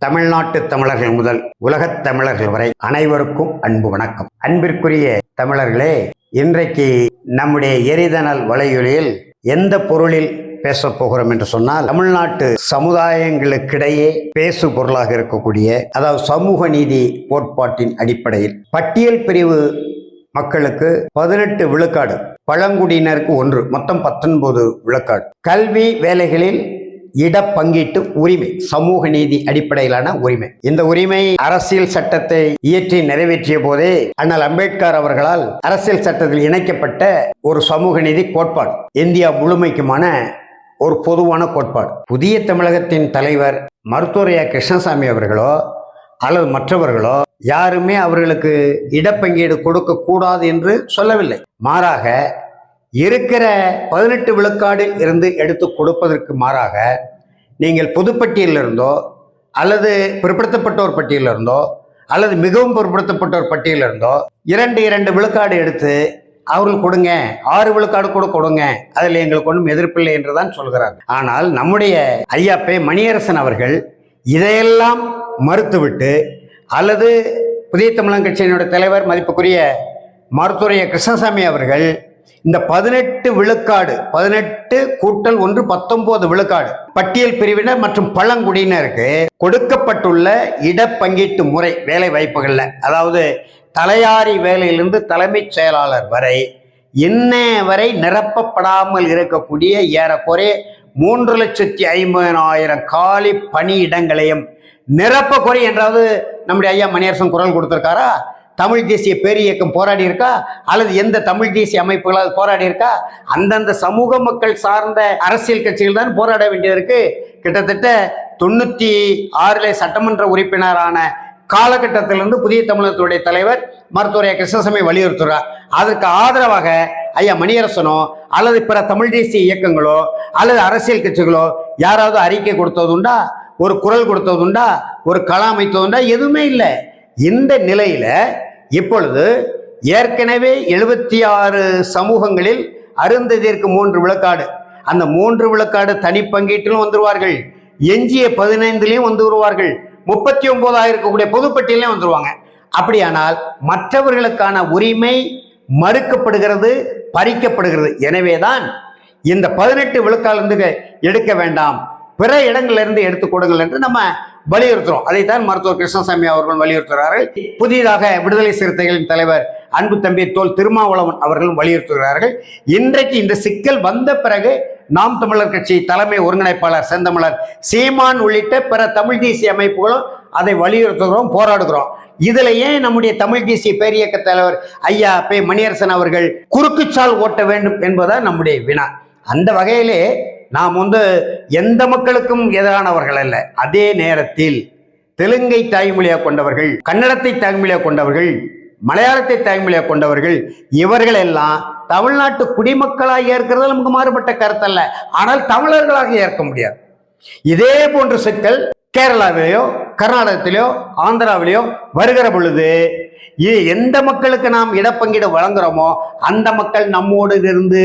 தமிழ்நாட்டு தமிழர்கள் முதல் உலகத் தமிழர்கள் வரை அனைவருக்கும் அன்பு வணக்கம். அன்பிற்குரிய தமிழர்களே, இன்றைக்கு நம்முடைய எரிதனல் வலையொலியில் எந்த பொருளில் பேசப் போகிறோம் என்று சொன்னால், தமிழ்நாட்டு சமுதாயங்களுக்கிடையே பேசு பொருளாக இருக்கக்கூடிய, அதாவது சமூக நீதி கோட்பாட்டின் அடிப்படையில் பட்டியல் பிரிவு மக்களுக்கு 18 விழுக்காடு, பழங்குடியினருக்கு 1, மொத்தம் 19 விழுக்காடு, கல்வி வேலைகளில் இடப்பங்கீட்டு உரிமை, சமூக நீதி அடிப்படையிலான உரிமை. இந்த உரிமை அரசியல் சட்டத்தை இயற்றி நிறைவேற்றிய போதே அண்ணல் அம்பேத்கர் அவர்களால் அரசியல் சட்டத்தில் இணைக்கப்பட்ட ஒரு சமூக நீதி கோட்பாடு, இந்தியா முழுமைக்குமான ஒரு பொதுவான கோட்பாடு. புதிய தமிழகத்தின் தலைவர் மருத்துவர் கிருஷ்ணசாமி அவர்களோ அல்லது மற்றவர்களோ யாருமே அவர்களுக்கு இடப்பங்கீடு கொடுக்க கூடாது என்று சொல்லவில்லை. மாறாக இருக்கிற 18 விழுக்காடில் இருந்து எடுத்து கொடுப்பதற்கு மாறாக நீங்கள் பொதுப்பட்டியலிருந்தோ அல்லது பிற்படுத்தப்பட்டோர் பட்டியலிருந்தோ அல்லது மிகவும் பிற்படுத்தப்பட்டோர் பட்டியலிருந்தோ 2 விழுக்காடு எடுத்து அவர்கள் கொடுங்க, 6 விழுக்காடு கூட கொடுங்க, அதில் எங்களுக்கு ஒன்றும் எதிர்ப்பில்லை என்றுதான் சொல்கிறார். ஆனால் நம்முடைய ஐயா பே மணியரசன் அவர்கள் இதையெல்லாம் மறுத்துவிட்டு, அல்லது புதிய தமிழகம் கட்சியினுடைய தலைவர் மதிப்புக்குரிய மருத்துவர் கிருஷ்ணசாமி அவர்கள் இந்த 18 விழுக்காடு, 18 கூட்டல் 1 19 விழுக்காடு பட்டியல் பிரிவினர் மற்றும் பழங்குடியினருக்கு கொடுக்கப்பட்டுள்ள இடப்பங்கீட்டு முறை வேலை வாய்ப்புகள்ல, அதாவது தலையாரி வேலையிலிருந்து தலைமைச் செயலாளர் வரை இன்ன வரை நிரப்பப்படாமல் இருக்கக்கூடிய ஏறக்குறைய 3,50,000 காலி பணியிடங்களையும் நிரப்ப குறை என்றாவது நம்முடைய ஐயா மணியரசன் குரல் கொடுத்திருக்காரா? தமிழ் தேசிய பேர் இயக்கம் போராடி இருக்கா? அல்லது எந்த தமிழ் தேசிய அமைப்புகளால் போராடி இருக்கா? அந்தந்த சமூக மக்கள் சார்ந்த அரசியல் கட்சிகள் தான் போராட வேண்டியதற்கு. கிட்டத்தட்ட 96 சட்டமன்ற உறுப்பினரான காலகட்டத்திலிருந்து புதிய தமிழகத்துடைய தலைவர் மருத்துவர் கிருஷ்ணசாமி வலியுறுத்துகிறார். அதற்கு ஆதரவாக ஐயா மணியரசனோ அல்லது பிற தமிழ் தேசிய இயக்கங்களோ அல்லது அரசியல் கட்சிகளோ யாராவது அறிக்கை கொடுத்ததுண்டா? ஒரு குரல் கொடுத்ததுண்டா? ஒரு களம் அமைத்ததுண்டா? எதுவுமே இல்லை. இந்த நிலையில இப்பொழுது ஏற்கனவே 76 சமூகங்களில் அருந்ததிற்கு 3 விழுக்காடு, அந்த 3 விழுக்காடு தனிப்பங்கீட்டிலும் வந்துருவார்கள், எஞ்சிய 15லையும் வந்து வருவார்கள், 39 இருக்கக்கூடிய பொதுப்பட்டியலையும் வந்துருவாங்க. அப்படியானால் மற்றவர்களுக்கான உரிமை மறுக்கப்படுகிறது, பறிக்கப்படுகிறது. எனவேதான் இந்த 18 விழுக்காடு எடுக்க வேண்டாம், பிற இடங்களிலிருந்து எடுத்து கொடுங்கள் என்று நம்ம வலியுறுத்துறோம். அதைத்தான் மருத்துவர் கிருஷ்ணசாமி அவர்கள் வலியுறுத்துகிறார்கள். புதிதாக விடுதலை சிறுத்தைகளின் தலைவர் அன்பு தம்பி தோல் திருமாவளவன் அவர்களும் வலியுறுத்துகிறார்கள். இன்றைக்கு இந்த சிக்கல் வந்த பிறகு நாம் தமிழர் கட்சி தலைமை ஒருங்கிணைப்பாளர் செந்தமிழர் சீமான் உள்ளிட்ட பிற தமிழ் தேசிய அமைப்புகளும் அதை வலியுறுத்துகிறோம், போராடுகிறோம். இதுல ஏன் நம்முடைய தமிழ் தேசிய பேரியக்க தலைவர் ஐயா பே மணியரசன் அவர்கள் குறுக்குச்சால் ஓட்ட வேண்டும் என்பதுதான் நம்முடைய வினா. அந்த வகையிலே நாம் எந்த மக்களுக்கும் எதிரானவர்கள் அல்ல. அதே நேரத்தில் தெலுங்கை தாய்மொழியாக கொண்டவர்கள், கன்னடத்தை தாய்மொழியாக கொண்டவர்கள், மலையாளத்தை தாய்மொழியாக கொண்டவர்கள், இவர்கள் எல்லாம் தமிழ்நாட்டு குடிமக்களாக ஏற்கிறது நமக்கு மாறுபட்ட கருத்தல்ல. ஆனால் தமிழர்களாக ஏற்க முடியாது. இதே போன்ற சிக்கல் கேரளாவிலேயோ கர்நாடகத்திலேயோ ஆந்திராவிலேயோ வருகிற பொழுது எந்த மக்களுக்கு நாம் இடப்பங்கீடு வழங்குறோமோ அந்த மக்கள் நம்மோடு இருந்து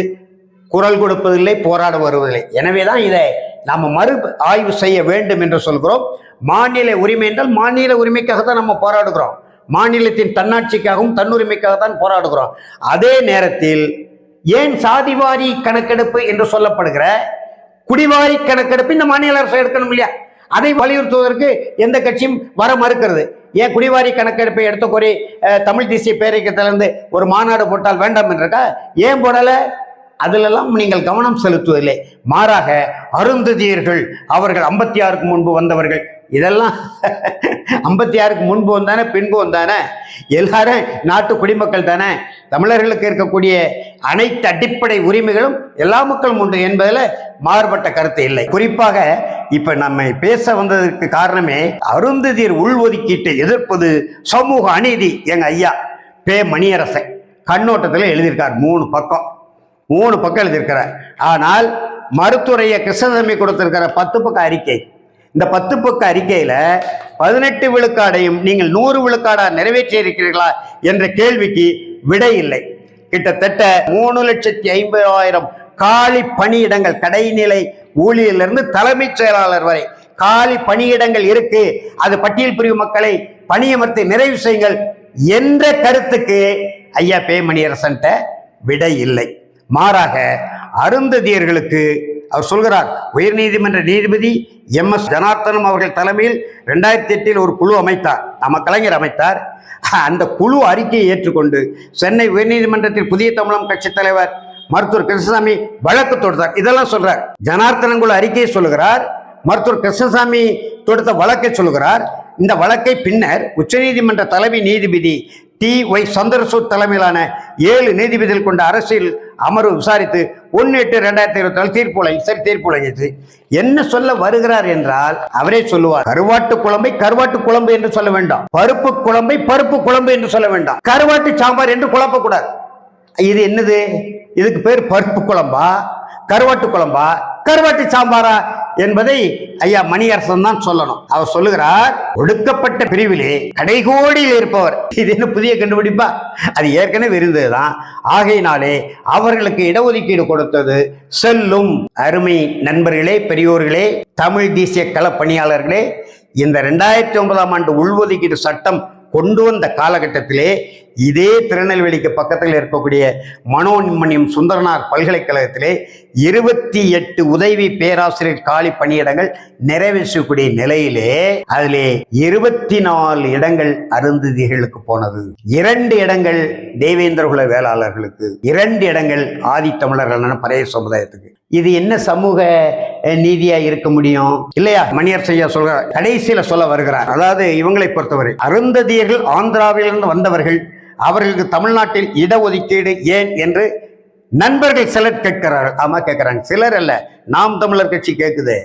குரல் கொடுப்பதில்லை, போராட வருவதில்லை. எனவேதான் இதை நாம் மறு ஆய்வு செய்ய வேண்டும் என்று சொல்கிறோம். மாநில உரிமை என்றால் மாநில உரிமைக்காக தான் நம்ம போராடுகிறோம், மாநிலத்தின் தன்னாட்சிக்காகவும் தன்னுரிமைக்காக தான் போராடுகிறோம். அதே நேரத்தில் ஏன் சாதிவாரி கணக்கெடுப்பு என்று சொல்லப்படுகிற குடிவாரி கணக்கெடுப்பு இந்த மாநில அரசு எடுக்கணும் இல்லையா? அதை வலியுறுத்துவதற்கு எந்த கட்சியும் வர மறுக்கிறது. ஏன் குடிவாரி கணக்கெடுப்பை எடுத்த கோரி தமிழ் தேசிய பேரியக்கத்திலிருந்து ஒரு மாநாடு போட்டால் வேண்டாம் என்றக்கா? ஏன் போடல? அதிலெல்லாம் நீங்கள் கவனம் செலுத்துவதில்லை. மாறாக அருந்ததியர்கள் அவர்கள் 56க்கு முன்பு வந்தவர்கள், இதெல்லாம் 56க்கு முன்பு வந்தானே பின்பு வந்தானே, எல்லாரும் நாட்டு குடிமக்கள் தானே. தமிழர்களுக்கு இருக்கக்கூடிய அனைத்து அடிப்படை உரிமைகளும் எல்லா மக்களும் உண்டு என்பதில் மாறுபட்ட கருத்து இல்லை. குறிப்பாக இப்ப நம்ம பேச வந்ததற்கு காரணமே அருந்ததியர் உள்ஒதுக்கீட்டை எதிர்ப்பது சமூக அநீதி. எங்க ஐயா பே மணியரசன் கண்ணோட்டத்தில் எழுதியிருக்கார். 3 பக்கம் எழுதியிருக்கிறார். ஆனால் மருத்துவரைய கிருஷ்ணசாமி கொடுத்திருக்கிற 10 பக்க அறிக்கை, இந்த 10 பக்க அறிக்கையில 18 விழுக்காடையும் நீங்கள் 100 விழுக்காடா நிறைவேற்றி இருக்கிறீர்களா என்ற கேள்விக்கு விடை இல்லை. கிட்டத்தட்ட 3,50,000 காலி பணியிடங்கள், கடைநிலை ஊழியரிலிருந்து தலைமைச் செயலாளர் வரை காலி பணியிடங்கள் இருக்கு, அது பட்டியல் பிரிவு மக்களை பணியமர்த்தி நிறைவு செய்யுங்கள் என்ற கருத்துக்கு ஐயா பே மணியரசன்ட்ட விடை இல்லை. மாறாக அருந்ததியர்களுக்கு அவர் சொல்கிறார். உயர்நீதிமன்ற நீதிபதி MS ஜனார்த்தனம் அவர்கள் தலைமையில் 2008 ஒரு குழு அமைத்தார், நம்ம கலைஞர் அமைத்தார். அந்த குழு அறிக்கையை ஏற்றுக்கொண்டு சென்னை உயர்நீதிமன்றத்தில் புதிய தமிழகம் கட்சி தலைவர் மருத்துவர் கிருஷ்ணசாமி வழக்கு தொடுத்தார். இதெல்லாம் சொல்றார். ஜனார்த்தனம் குழு அறிக்கையை சொல்லுகிறார், மருத்துவர் கிருஷ்ணசாமி தொடுத்த வழக்கை சொல்லுகிறார். இந்த வழக்கை பின்னர் உச்சநீதிமன்ற தலைமை நீதிபதி TY சந்திரசூட் தலைமையிலான 7 நீதிபதிகள் கொண்ட அரசியல் அமர்வு விசாரித்து 1/8/2024 தீர்ப்பு வழங்கியது. என்ன சொல்ல வருகிறார் என்றால், அவரே சொல்லுவார், கருவாட்டு குழம்பை கருவாட்டு குழம்பு என்று சொல்ல வேண்டாம், பருப்பு குழம்பை பருப்பு குழம்பு என்று சொல்ல வேண்டாம், கருவாட்டு சாம்பார் என்று குழப்பக்கூடாது. இது என்னது? இதுக்கு பேர் பருப்பு குழம்பா, கருவாட்டு குழம்பா, கருவாட்டு சாம்பாரா என்பதை ஐயா மணியரசன் தான் சொல்லணும். அவர் சொல்லுகிறார், ஒடுக்கப்பட்ட பிரிவிலே கடைகோடியில் இருப்பவர். இது என்ன புதிய கண்டுபிடிப்பா? அது ஏற்கனவே இருந்ததுதான். ஆகையினாலே அவர்களுக்கு இடஒதுக்கீடு கொடுத்தது செல்லும். அருமை நண்பர்களே, பெரியோர்களே, தமிழ் தேசிய களப்பணியாளர்களே, இந்த 2009ஆம் ஆண்டு உள்ஒதுக்கீடு சட்டம் கொண்டு வந்த காலகட்டத்திலே இதே திருநெல்வேலிக்கு பக்கத்தில் இருக்கக்கூடிய மனோன்மணியம் சுந்தரனார் பல்கலைக்கழகத்திலே 28 உதவி பேராசிரியர் காலி பணியிடங்கள் நிறைவேற்றக்கூடிய நிலையிலே அதிலே 24 இடங்கள் அருந்ததிகளுக்கு போனது, 2 இடங்கள் தேவேந்திரகுல வேளாளர்களுக்கு, 2 இடங்கள் ஆதித்தமிழர்களான பழைய சமுதாயத்துக்கு. இது என்ன சமூக நீதியா இருக்க முடியும்? இல்லையா? மணியரசையா சொல்ற கடைசியில சொல்ல வருகிறார். அதாவது இவங்களை பொறுத்தவரை அருந்ததியர்கள் ஆந்திராவிலிருந்து வந்தவர்கள், அவர்களுக்கு தமிழ்நாட்டில் இடஒதுக்கீடு ஏன் என்று நண்பர்கள் சிலர் கேட்கிறார்கள். ஆமா கேட்கிறாங்க, சிலர் அல்ல, நாம் தமிழர் கட்சி கேட்குது,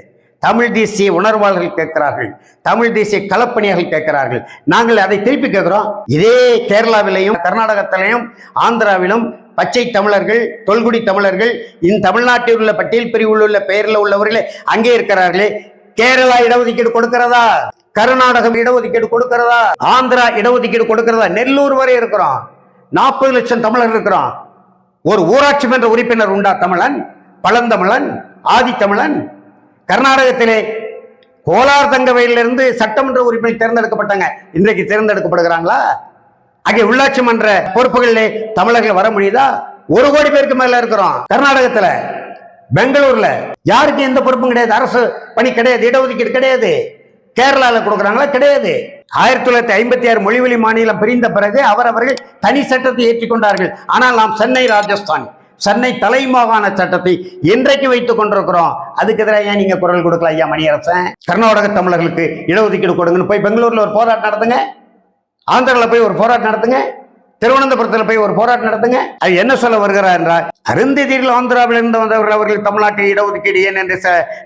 தமிழ் தேசிய உணர்வாளர்கள் கேட்கிறார்கள், தமிழ் தேசிய களப்பணியாளர்கள் கேட்கிறார்கள். நாங்கள் அதை திருப்பி கேட்கிறோம். இதே கேரளாவிலையும் கர்நாடகத்திலையும் ஆந்திராவிலும் பச்சை தமிழர்கள், தொல்குடி தமிழர்கள், இந்த தமிழ்நாட்டில் உள்ள பட்டியல் பிரிவில் உள்ள பெயரில் உள்ளவர்களே அங்கே இருக்கிறார்களே, கேரளா இடஒதுக்கீடு கொடுக்கிறதா? கர்நாடகம் இடஒதுக்கீடு கொடுக்கிறதா? ஆந்திரா இடஒதுக்கீடு கொடுக்கிறதா? நெல்லூர் வரை இருக்கிறோம், 40 லட்சம் தமிழர் இருக்கிறோம். ஒரு ஊராட்சி மன்ற உறுப்பினர் உண்டா தமிழன்? பழந்தமிழன், ஆதித்தமிழன். கர்நாடகத்திலே கோலார் தங்கவயலிலிருந்து சட்டமன்ற உறுப்பினர் தேர்ந்தெடுக்கப்பட்டாங்க, இன்றைக்கு தேர்ந்தெடுக்கப்படுகிறாங்களா? அங்கே உள்ளாட்சி மன்ற பொறுப்புகளிலே தமிழர்கள் வர முடியுதா? 1 கோடி பேருக்கு மேல இருக்கிறோம். கர்நாடகத்துல, பெங்களூர்ல யாருக்கு எந்த பொறுப்பும் கிடையாது, அரசு பணி கிடையாது, இடஒதுக்கீடு கிடையாது. கேரளால கொடுக்குறாங்களா? கிடையாது. 1956 மொழிவழி மாநிலம் பிரிந்த பிறகு அவர்கள் தனி சட்டத்தை ஏற்றுக்கொண்டார்கள். ஆனால் நாம் சென்னை ராஜஸ்தான், சென்னை தலைமாகாண சட்டத்தை இன்றைக்கு வைத்துக் கொண்டிருக்கிறோம். அதுக்கு எதிராக ஏன் நீங்க குரல் கொடுக்கலாம்? ஐயா மணியரசன், கர்நாடக தமிழர்களுக்கு இடஒதுக்கீடு கொடுங்கன்னு போய் பெங்களூர்ல ஒரு போராட்டம் நடத்துங்க, ஆந்திராவில் போய் ஒரு போராட்டம் நடத்துங்க, திருவனந்தபுரத்தில் போய் ஒரு போராட்டம் நடத்துங்க. அது என்ன சொல்ல வருகிறார் என்றால், அருந்ததியர்கள் ஆந்திராவில் இருந்து வந்தவர்கள் அவர்கள் தமிழ்நாட்டில் இடஒதுக்கீடு ஏன் என்று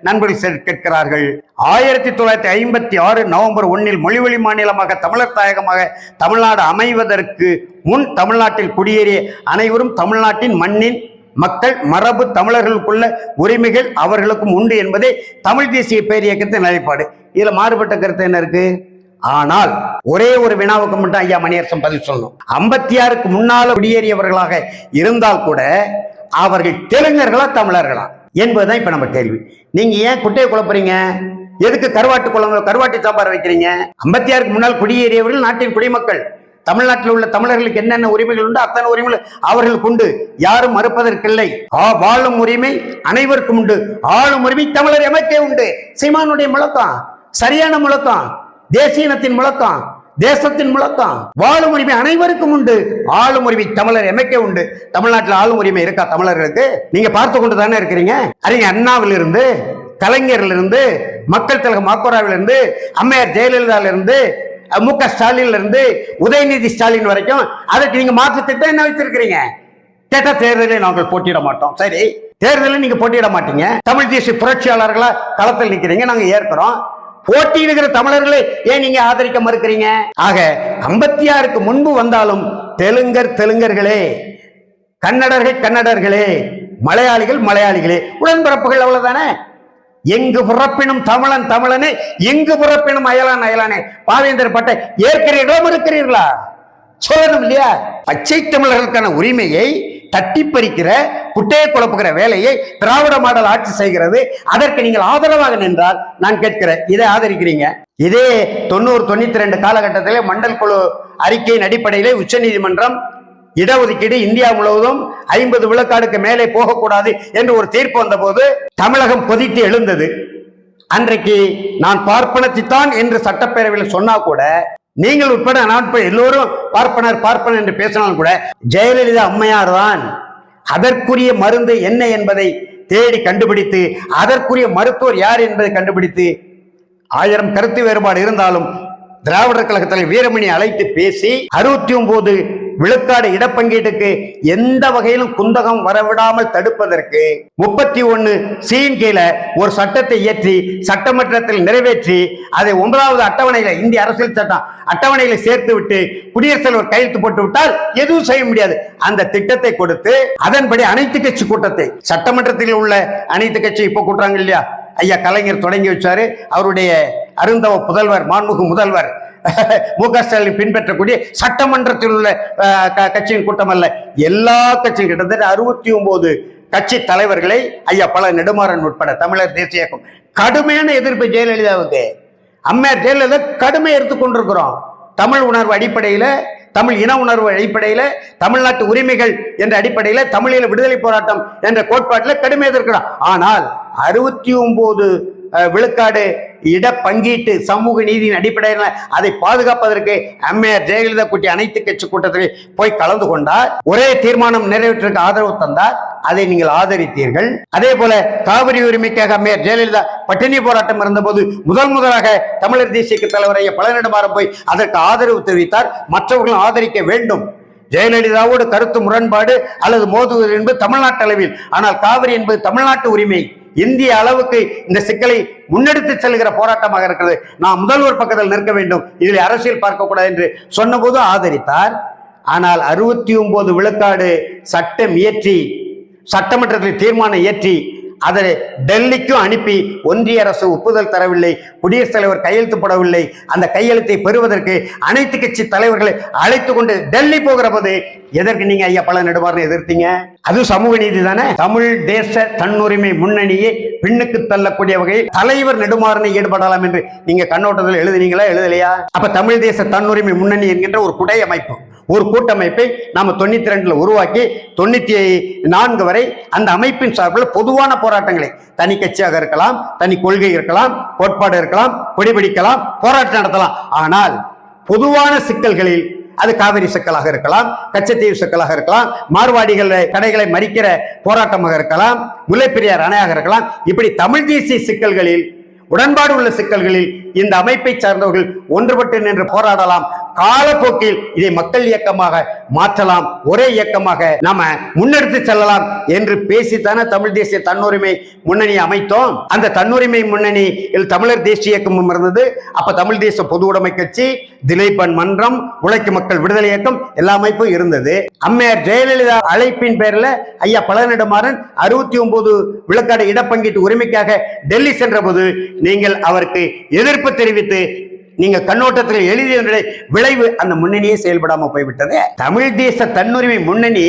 நண்பர்கள் கேட்கிறார்கள். 1956 நவம்பர் 1 மொழிவழி மாநிலமாக தமிழர் தாயகமாக தமிழ்நாடு அமைவதற்கு முன் தமிழ்நாட்டில் குடியேறிய அனைவரும் தமிழ்நாட்டின் மண்ணின் மக்கள், மரபு தமிழர்களுக்குள்ள உரிமைகள் அவர்களுக்கும் உண்டு என்பதே தமிழ் தேசிய பேரியக்கத்தின் நிலைப்பாடு. இதுல மாறுபட்ட கருத்து என்ன இருக்கு? ஆனால் ஒரே ஒரு வினாவுக்கு மட்டும் ஐயா மணியரசன் பதில் சொல்லணும். 56க்கு முன்னால குடியேறியவர்களாக இருந்தால் கூட அவர்கள் தெலுங்கர்களா தமிழர்களா என்பதுதான் இப்ப நம்ம கேள்வி. நீங்க ஏன் குட்டையை குழப்பறீங்க? எதுக்கு கருவாட்டு குழம்பு கருவாட்டு சாம்பார் வைக்கிறீங்க? 56க்கு முன்னால் குடியேறியவர்கள் நாட்டின் குடிமக்கள். தமிழ்நாட்டில் உள்ள தமிழர்களுக்கு என்னென்ன உரிமைகள் உண்டு அத்தனை உரிமைகள் அவர்களுக்கு உண்டு, யாரும் மறுப்பதற்கில்லை. வாழும் உரிமை அனைவருக்கும் உண்டு, ஆளும் உரிமை தமிழர் எமக்கே உண்டு. சீமானுடைய முழக்கம் சரியான முழக்கம், தேசியனத்தின் முழக்கம், தேசத்தின் முழக்கம். வாழும் உரிமை அனைவருக்கும் உண்டு, ஆளும் உரிமை தமிழர் எமக்கே உண்டு. தமிழ்நாட்டில் ஆளும் உரிமை இருக்கா தமிழர்களுக்கு? நீங்க பார்த்து கொண்டு தானே இருக்கிறீங்க. அறிஞர் அண்ணாவிலிருந்து, கலைஞரிலிருந்து, மக்கள் திலக மாக்கோராவிலிருந்து, அம்மையார் ஜெயலலிதாவிலிருந்து, MK ஸ்டாலின்ல இருந்து உதயநிதி ஸ்டாலின் வரைக்கும் அதற்கு நீங்க மாற்று திட்டம் என்ன வைத்திருக்கிறீங்க? கேட்ட தேர்தலில் நாங்கள் போட்டியிட மாட்டோம். சரி, தேர்தலில் நீங்க போட்டியிட மாட்டீங்க, தமிழ் தேசிய புரட்சியாளர்களா களத்தில் நிற்கிறீங்க, நாங்க ஏற்கிறோம். போட்டியிடுகிற தமிழர்களை ஏன் நீங்க ஆதரிக்க மறுக்கிறீங்க? ஆக 56க்கு முன்பு வந்தாலும் தெலுங்கர்களே, கன்னடர்களே, மலையாளிகள் மலையாளிகளே, உடன்பிறப்புகள், அவ்வளவுதானே. எங்கு பிறப்பினும் தமிழன் தமிழனே, எங்கு பிறப்பினும் அயலான் அயலானே. பாவேந்தர் பட்டை ஏற்கிறீர்களா மறுக்கிறீர்களா? சொல்லணும் இல்லையா? பச்சை தமிழர்களுக்கான உரிமையை தட்டி பறிக்கிற குட்டையை குழப்புகிற வேலையை திராவிட மாடல் ஆட்சி செய்கிறது. அதற்கு நீங்கள் ஆதரவாக நின்றால் நான் கேட்கிறேன், இதை ஆதரிக்கிறீங்க? இதே 90-92 காலகட்டத்திலே மண்டல் குழு அறிக்கையின் அடிப்படையிலே உச்சநீதிமன்றம் இடஒதுக்கீடு இந்தியா முழுவதும் 50 விழுக்காடுக்கு மேலே போகக்கூடாது என்று ஒரு தீர்ப்பு வந்த போது தமிழகம் கொதித்து எழுந்தது. அன்றைக்கு நான் பார்ப்பனத்தைத்தான் என்று சட்டப்பேரவையில் சொன்னா கூட, நீங்கள் உட்பட நான் எல்லோரும் பார்ப்பனர் என்று பேசினாலும் கூட, ஜெயலலிதா அம்மையார் தான் அதற்குரிய மருந்து என்ன என்பதை தேடி கண்டுபிடித்து, அதற்குரிய மருத்துவர் யார் என்பதை கண்டுபிடித்து, 1000 கருத்து வேறுபாடு இருந்தாலும் திராவிடர் கழகத்தில் வீரமணி அழைத்து பேசி 69 விழுக்காடு இடப்பங்கீட்டுக்கு எந்த வகையிலும் குந்தகம் வரவிடாமல் தடுப்பதற்கு 31C கீழே ஒரு சட்டத்தை இயற்றி சட்டமன்றத்தில் நிறைவேற்றி அதை 9வது அட்டவணையில, இந்திய அரசியல் சட்டம் அட்டவணையில சேர்த்து விட்டு குடியரசுத் தலைவர் கையெழுத்து போட்டு விட்டால் எதுவும் செய்ய முடியாது. அந்த திட்டத்தை கொடுத்து அதன்படி அனைத்து கட்சி கூட்டத்தை, சட்டமன்றத்தில் உள்ள அனைத்து கட்சி இப்ப கூட்டுறாங்க இல்லையா, ஐயா கலைஞர் தொடங்கி வச்சாரு. அவருடைய அருந்தவ புதல்வர், மாண்புமிகு முதல்வர் மு.க. ஸ்டாலின் பின்பற்றக்கூடிய சட்டமன்றத்தில் உள்ள கட்சியின் கூட்டம் அல்ல, எல்லா கட்சியும் கிட்டத்தட்ட 69 கட்சி தலைவர்களை ஐயா பல நெடுமாறன் உட்பட தமிழர் தேசிய இயக்கம் கடுமையான எதிர்ப்பு ஜெயலலிதாவுக்கு. அம்மையார் ஜெயலலிதா கடுமையை எடுத்துக்கொண்டிருக்கிறோம். தமிழ் உணர்வு அடிப்படையில், தமிழ் இன உணர்வு அடிப்படையில், தமிழ்நாட்டு உரிமைகள் என்ற அடிப்படையில், தமிழீழ விடுதலை போராட்டம் என்ற கோட்பாட்டில் கடுமையாக இருக்கிறோம். ஆனால் 69 விழுக்காடு இடப்பங்கீட்டு சமூக நீதியின் அடிப்படையில் அதை பாதுகாப்பதற்கு அம்மையார் ஜெயலலிதா கூட்டிய அனைத்து கட்சி கூட்டத்தில் போய் கலந்து கொண்டார். ஒரே தீர்மானம் நிறைவேற்றுக்கு ஆதரவு தந்தார். அதை நீங்கள் ஆதரித்தீர்கள். அதே போல காவிரி உரிமைக்காக அம்மையார் ஜெயலலிதா பட்டினி போராட்டம் இருந்தபோது முதலாக தமிழர் தேசிய தலைவரைய பழனிடமாறம் போய் அதற்கு ஆதரவு தெரிவித்தார். மற்றவர்களும் ஆதரிக்க வேண்டும். ஜெயலலிதாவோடு கருத்து முரண்பாடு அல்லது மோதுவது என்பது தமிழ்நாட்டு அளவில், ஆனால் காவிரி என்பது தமிழ்நாட்டு உரிமை. இந்திய அளவுக்கு இந்த சிக்கலை முன்னெடுத்து செல்கிற போராட்டமாக இருக்கிறது. நான் முதல்வர் பக்கத்தில் நிற்க வேண்டும், இதில் அரசியல் பார்க்கக்கூடாது என்று சொன்னபோது ஆதரித்தார். ஆனால் 69 விழுக்காடு சட்டம் இயற்றி, சட்டமன்றத்தில் தீர்மானம் இயற்றி அதை டெல்லிக்கும் அனுப்பி ஒன்றிய அரசு ஒப்புதல் தரவில்லை, குடியரசுத் தலைவர் கையெழுத்து போடவில்லை. அந்த கையெழுத்தை பெறுவதற்கு அனைத்து கட்சி தலைவர்களை அழைத்து கொண்டு டெல்லி போகிற போது எதற்கு நீங்க ஐயா பல நெடுமாறனை எதிர்த்தீங்க? அது சமூக நீதி தானே? தமிழ் தேச தன்னுரிமை முன்னணியை பின்னுக்கு தள்ளக்கூடிய வகையில் தலைவர் நெடுமாறனை ஈடுபடலாம் என்று நீங்க கண்ணோட்டத்தில் எழுதுனீங்களா, எழுதலையா? அப்ப தமிழ் தேச தன்னுரிமை முன்னணி என்கின்ற ஒரு குடை அமைப்பு, ஒரு கூட்டமைப்பை நாம 92 உருவாக்கி 94 வரை அந்த அமைப்பின் சார்பில் பொதுவான போராட்டங்களை, தனி கட்சியாக இருக்கலாம், தனி கொள்கை இருக்கலாம், கோட்பாடு இருக்கலாம், கொடிபிடிக்கலாம், போராட்டம் நடத்தலாம். ஆனால் பொதுவான சிக்கல்களில், அது காவிரி சிக்கலாக இருக்கலாம், கச்சத்தீவு சிக்கலாக இருக்கலாம், மார்வாடிகள் கடைகளை மறிக்கிற போராட்டமாக இருக்கலாம், முல்லைப்பெரியார் அணையாக இருக்கலாம், இப்படி தமிழ் தேசிய சிக்கல்களில், உடன்பாடு உள்ள சிக்கல்களில் இந்த அமைப்பை சார்ந்தவர்கள் ஒன்றுபட்டு நின்று போராடலாம். காலப்போக்கில் இதை மக்கள் இயக்கமாக மாற்றலாம், ஒரே இயக்கமாக நாம முன்னெடுத்து செல்லலாம் என்று பேசித்தானே தமிழ் தேசிய தன்னுரிமை முன்னணி அமைத்தோம். அந்த தன்னுரிமை முன்னணியில் தமிழர் தேசிய இயக்கமும் இருந்தது. அப்ப தமிழ் தேச பொது உடைமை கட்சி, திலீபன் மன்றம், உழைக்கும் மக்கள் விடுதலை இயக்கம், எல்லா அமைப்பும் இருந்தது. அம்மையார் ஜெயலலிதா அழைப்பின் பேரில் ஐயா பழனிடமாறன் 69 விழுக்காடு இடப்பங்கீட்டு உரிமைக்காக டெல்லி சென்ற போது நீங்கள் அவருக்கு எதிர்ப்பு தெரிவித்து நீங்க கண்ணோட்டத்தில் எழுதிய விளைவு அந்த முன்னணியே செயல்படாம போய்விட்டது. தமிழ் தேச தன்னுரிமை முன்னணி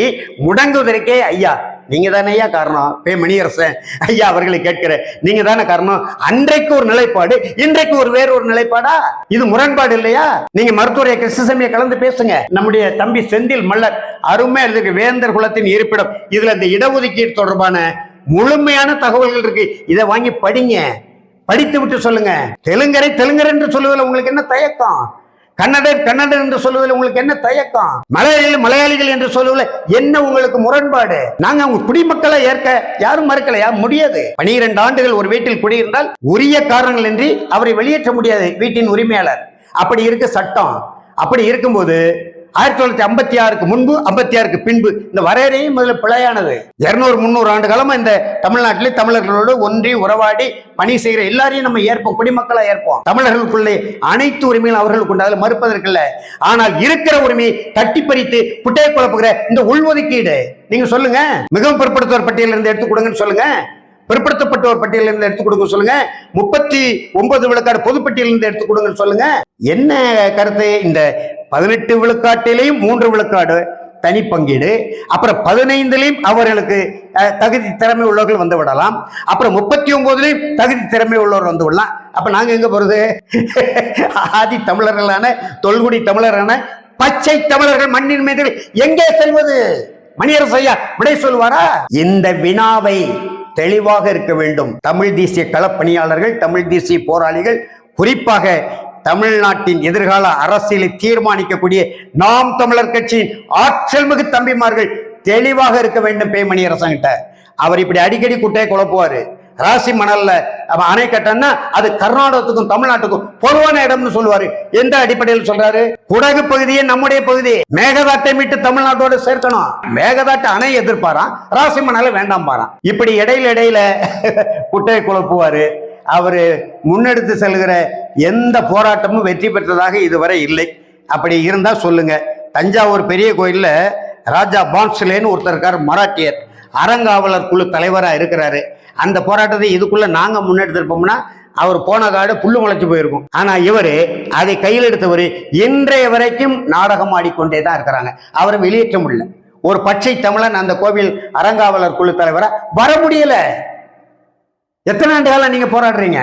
முடங்குவதற்கே ஐயா நீங்க தானே ஐயா காரணம். மணியரசன் ஐயா அவர்களை கேட்கிற, நீங்க தானே காரணம். அன்றைக்கு ஒரு நிலைப்பாடு, இன்றைக்கு வேறொரு நிலைப்பாடா? இது முரண்பாடு இல்லையா? நீங்க மருத்துவரை கிருஷ்ணசாமியை கலந்து பேசுங்க. நம்முடைய தம்பி செந்தில் மல்லர் அருமை எழுதிய வேந்தர் குலத்தின் இருப்பிடம், இதுல இந்த இடஒதுக்கீடு தொடர்பான முழுமையான தகவல்கள் இருக்கு. இதை வாங்கி படிங்க, படித்து விட்டு சொல்லுங்க. தெலுங்கர் என்று சொல்லுவதில் உங்களுக்கு என்ன தயக்கம்? கன்னடர் என்று சொல்லுவதில் உங்களுக்கு என்ன தயக்கம்? மலையாளிகள் என்று சொல்லுவதில் என்ன உங்களுக்கு முரண்பாடு? நாங்க அவங்க குடிமக்களை ஏற்க யாரும் மறுக்கலையா? முடியாது. 12 ஆண்டுகள் ஒரு வீட்டில் குடியிருந்தால் உரிய காரணங்கள் இன்றி அவரை வெளியேற்ற முடியாது வீட்டின் உரிமையாளர். அப்படி இருக்கு சட்டம். அப்படி இருக்கும்போது 1956க்கு முன்பு 56க்கு பின்பு இந்த வரையறையும் முதல்ல பிழையானது. 200-300 ஆண்டு காலமா இந்த தமிழ்நாட்டிலே தமிழர்களோடு ஒன்றி உறவாடி பணி செய்கிற எல்லாரையும் நம்ம ஏற்போம், குடிமக்களா ஏற்போம். தமிழர்களுக்குள்ளே அனைத்து உரிமைகளும் அவர்களுக்கு உண்டாது, மறுப்பதற்கு இல்லை. ஆனால் இருக்கிற உரிமையை தட்டி பறித்து குட்டையை குழப்புகிற இந்த உள்ஒதுக்கீடு நீங்க சொல்லுங்க. மிகவும் பிற்படுத்துவோர் பட்டியலில் இருந்து எடுத்து கொடுங்கன்னு சொல்லுங்க. பிற்படுத்தப்பட்டோர் பட்டியலில் இருந்து எடுத்து கொடுங்க சொல்லுங்க. 39 விழுக்காடு பொதுப்பட்டியலில் இருந்து எடுத்து கொடுங்கன்னு சொல்லுங்க. என்ன கருத்து? இந்த 18 விழுக்காட்டிலேயும் 3 விழுக்காடு தனி பங்கீடு. அப்புறம் 15லையும் அவர்களுக்கு தகுதி திறமை உள்ளவர்கள் வந்து விடலாம். அப்புறம் 39லையும் தகுதி திறமை உள்ளவர் வந்து விடலாம். அப்ப நாங்க எங்க போறது? ஆதி தமிழர்களான தொல்குடி தமிழரான பச்சை தமிழர்கள் மண்ணின் மீது எங்கே செல்வது? மணியரசு ஐயா விடை சொல்வாரா? இந்த வினாவை தெளிவாக இருக்க வேண்டும். தமிழ் தேசிய களப்பணியாளர்கள், தமிழ் தேசிய போராளிகள், குறிப்பாக தமிழ்நாட்டின் எதிர்கால அரசியலை தீர்மானிக்கக்கூடிய நாம் தமிழர் கட்சியின் ஆற்றல் மிகு தம்பிமார்கள் தெளிவாக இருக்க வேண்டும். பே மணியரசன் கிட்ட அவர் இப்படி அடிக்கடி குட்டையை குழப்புவாரு. ராசி மணல்ல அணை கட்டன்னா அது கர்நாடகத்துக்கும் தமிழ்நாட்டுக்கும் பொதுவான இடம்னு சொல்லுவாரு. எந்த அடிப்படையில் சொல்றாரு? குடகு பகுதியே நம்முடைய பகுதி, மேகதாட்டை மீட்டு தமிழ்நாட்டோட சேர்க்கணும். மேகதாட்டு அணை எதிர்ப்பாராம், ராசி மணலை வேண்டாம் பாராம். இப்படி இடையில குட்டையை குழப்புவாரு. அவரு முன்னெடுத்து செல்கிற எந்த போராட்டமும் வெற்றி பெற்றதாக இதுவரை இல்லை. அப்படி இருந்தா சொல்லுங்க. தஞ்சாவூர் பெரிய கோயில்ல ராஜா பான்ஸ்லேன்னு ஒருத்தர் இருக்காரு, மராட்டியர், அறங்காவலர் குழு தலைவரா இருக்கிறாரு. அந்த போராட்டத்தை இதுக்குள்ள நாங்க முன்னெடுத்திருப்போம்னா அவர் போன காடு புல்லு முளைச்சு போயிருக்கும். ஆனா இவரு அதை கையில் எடுத்தவர் இன்றைய வரைக்கும் நாடகம் ஆடிக்கொண்டே தான் இருக்கிறாங்க. அவரை வெளியேற்ற முடியல. ஒரு பச்சை தமிழன் அந்த கோவில் அறங்காவலர் குழு தலைவரா வர முடியல. எத்தனை ஆண்டு காலம் நீங்க போராடுறீங்க?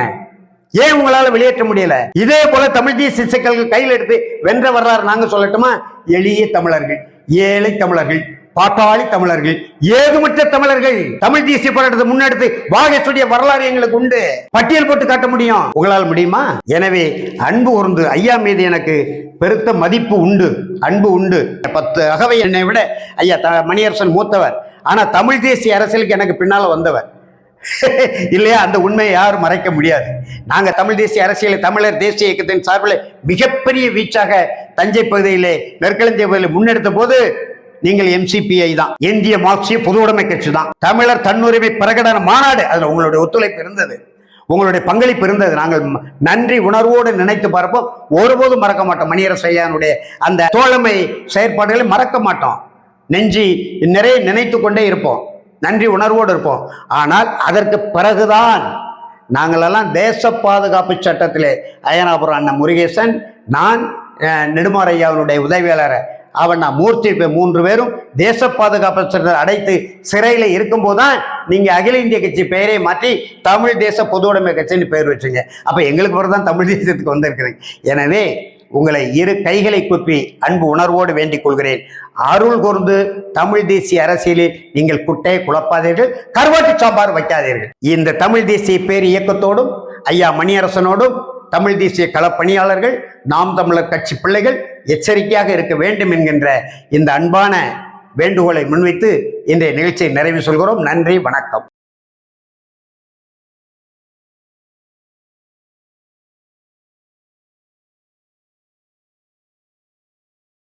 ஏன் உங்களால வெளியேற்ற முடியல? இதே போல தமிழ் தேசிய சிக்கல்கள் கையில் எடுத்து வென்ற வரலாறு நாங்க சொல்லட்டுமா? எளிய தமிழர்கள், ஏழை தமிழர்கள், பாட்டாளி தமிழர்கள், ஏதுமற்ற தமிழர்கள் தமிழ் தேசிய போராட்டத்தை முன்னெடுத்து வாகேசுடைய வரலாறு எங்களுக்கு உண்டு. பட்டியல் போட்டு காட்ட முடியும். உங்களால் முடியுமா? எனவே அன்பு கூர்ந்து ஐயா மீது எனக்கு பெருத்த மதிப்பு உண்டு, அன்பு உண்டு. 10 அகவை என்னை விட ஐயா மணியரசன் மூத்தவர். ஆனா தமிழ் தேசிய அரசியலுக்கு எனக்கு பின்னால வந்தவர் இல்லையா? அந்த உண்மையை யாரும் மறைக்க முடியாது. நாங்க தமிழ் தேசிய அரசியலை தமிழர் தேசிய இயக்கத்தின் சார்பில் மிகப்பெரிய வீச்சாக தஞ்சை பகுதியிலே நெற்களஞ்சிய பகுதியில் முன்னெடுத்த போது நீங்கள் MCPI தான், இந்திய மார்க்சிய பொது உடைமை கட்சி தான். தமிழர் தன்னுரிமை பிரகடன மாநாடு, அதுல உங்களுடைய ஒத்துழைப்பு இருந்தது, உங்களுடைய பங்களிப்பு இருந்தது. நாங்கள் நன்றி உணர்வோடு நினைத்து பார்ப்போம். ஒருபோதும் மறக்க மாட்டோம். மணியரசு ஐயானுடைய அந்த தோழமை செயற்பாடுகளை மறக்க மாட்டோம். நெஞ்சி நிறைய நினைத்து கொண்டே இருப்போம், நன்றி உணர்வோடு இருப்போம். ஆனால் அதற்கு பிறகுதான் நாங்களெல்லாம் தேச பாதுகாப்பு சட்டத்திலே அய்யனாபுரம் அண்ணன் முருகேசன், நான், நெடுமாறையாவுடைய உதவியாளர் அவன் மூர்த்தி 3 பேரும் தேச பாதுகாப்பு சட்டத்தை அடைத்து சிறையில் இருக்கும்போதுதான் நீங்க அகில இந்திய கட்சி பெயரை மாற்றி தமிழ் தேச பொது உடைமை கட்சின்னு பெயர் வச்சுங்க. அப்ப எங்களுக்கு பிறகுதான் தமிழ் தேசத்துக்கு வந்திருக்கிறீங்க. எனவே உங்களை இரு கைகளை குப்பி அன்பு உணர்வோடு வேண்டிக் கொள்கிறேன். அருள் கூர்ந்து தமிழ் தேசிய அரசியலில் நீங்கள் குட்டையை குழப்பாதீர்கள், கருவாட்டு சாம்பார் வைக்காதீர்கள். இந்த தமிழ் தேசிய பேர் இயக்கத்தோடும் ஐயா மணியரசனோடும் தமிழ் தேசிய களப்பணியாளர்கள், நாம் தமிழர் கட்சி பிள்ளைகள் எச்சரிக்கையாக இருக்க வேண்டும் என்கின்ற இந்த அன்பான வேண்டுகோளை முன்வைத்து இன்றைய நிகழ்ச்சியை நிறைவு சொல்கிறோம். நன்றி, வணக்கம்.